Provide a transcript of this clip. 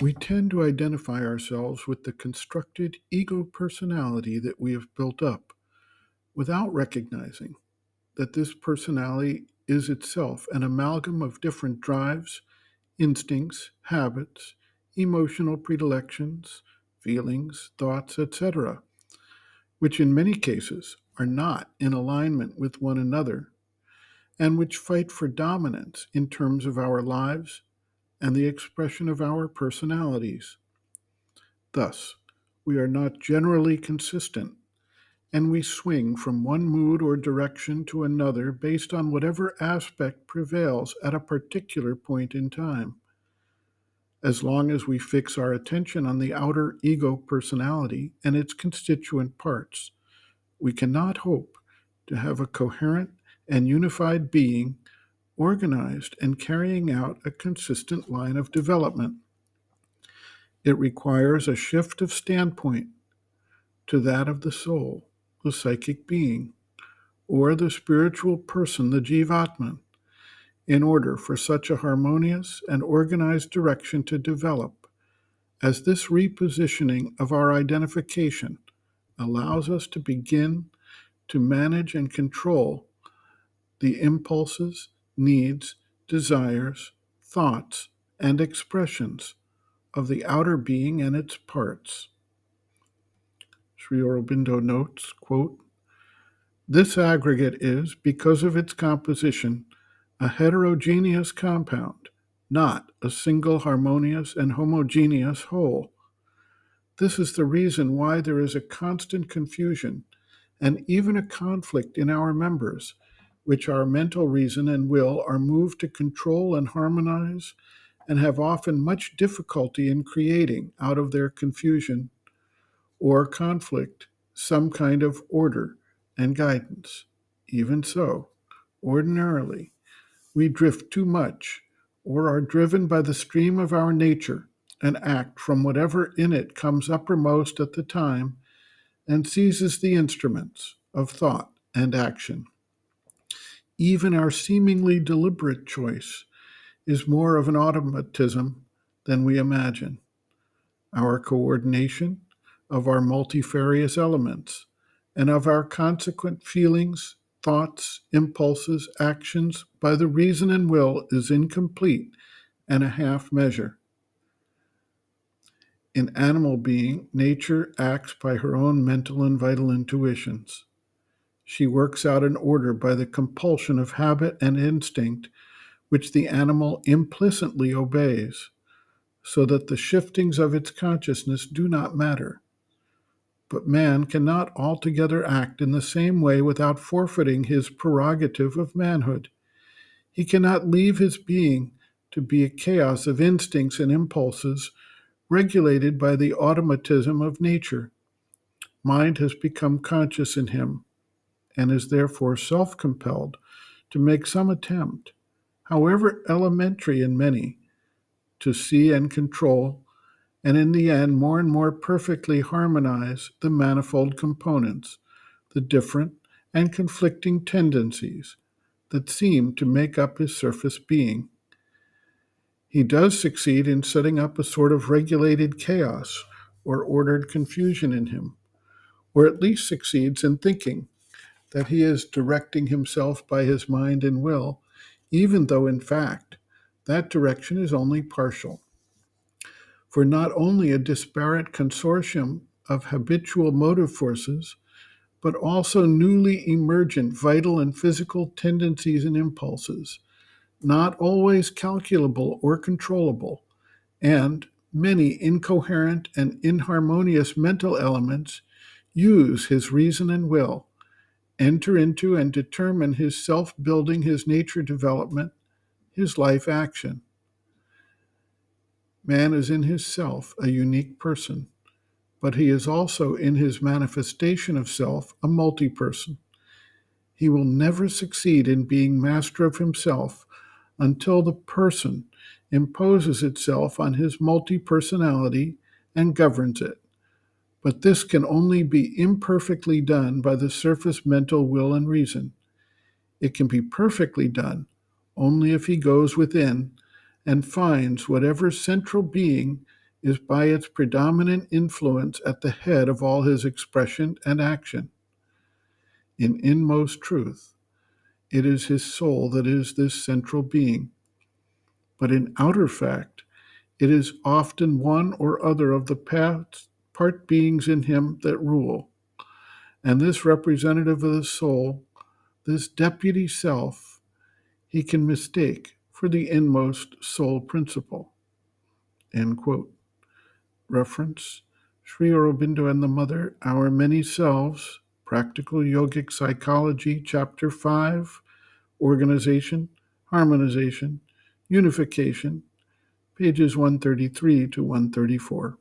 We tend to identify ourselves with the constructed ego personality that we have built up without recognizing that this personality is itself an amalgam of different drives, instincts, habits, emotional predilections, feelings, thoughts, etc., which in many cases are not in alignment with one another and which fight for dominance in terms of our lives and the expression of our personalities. Thus, we are not generally consistent, and we swing from one mood or direction to another based on whatever aspect prevails at a particular point in time. As long as we fix our attention on the outer ego personality and its constituent parts, we cannot hope to have a coherent and unified being organized and carrying out a consistent line of development. It requires a shift of standpoint to that of the soul, the psychic being, or the spiritual person, the Jivatman, in order for such a harmonious and organized direction to develop, as this repositioning of our identification allows us to begin to manage and control the impulses, needs, desires, thoughts, and expressions of the outer being and its parts. Sri Aurobindo notes, quote, "This aggregate is, because of its composition, a heterogeneous compound, not a single harmonious and homogeneous whole. This is the reason why there is a constant confusion and even a conflict in our members, which our mental reason and will are moved to control and harmonize, and have often much difficulty in creating out of their confusion or conflict some kind of order and guidance. Even so, ordinarily, we drift too much or are driven by the stream of our nature and act from whatever in it comes uppermost at the time and seizes the instruments of thought and action. Even our seemingly deliberate choice is more of an automatism than we imagine. Our coordination of our multifarious elements and of our consequent feelings, thoughts, impulses, actions by the reason and will is incomplete and a half measure. In animal being, nature acts by her own mental and vital intuitions. She works out an order by the compulsion of habit and instinct, which the animal implicitly obeys, so that the shiftings of its consciousness do not matter. But man cannot altogether act in the same way without forfeiting his prerogative of manhood. He cannot leave his being to be a chaos of instincts and impulses regulated by the automatism of nature. Mind has become conscious in him and is therefore self compelled to make some attempt, however elementary in many, to see and control, and in the end, more and more perfectly harmonize the manifold components, the different and conflicting tendencies that seem to make up his surface being. He does succeed in setting up a sort of regulated chaos or ordered confusion in him, or at least succeeds in thinking that he is directing himself by his mind and will, even though in fact that direction is only partial. For not only a disparate consortium of habitual motive forces, but also newly emergent vital and physical tendencies and impulses, not always calculable or controllable, and many incoherent and inharmonious mental elements use his reason and will, enter into and determine his self building, his nature development, his life action. Man is in his self a unique person, but he is also in his manifestation of self a multi person. He will never succeed in being master of himself until the person imposes itself on his multi personality and governs it. But this can only be imperfectly done by the surface mental will and reason. It can be perfectly done only if he goes within and finds whatever central being is by its predominant influence at the head of all his expression and action. In inmost truth, it is his soul that is this central being. But in outer fact, it is often one or other of the part beings in him that rule. And this representative of the soul, this deputy self, he can mistake for the inmost soul principle. End quote. Reference, Sri Aurobindo and the Mother, Our Many Selves, Practical Yogic Psychology, Chapter 5, Organization, Harmonization, Unification, pages 133 to 134.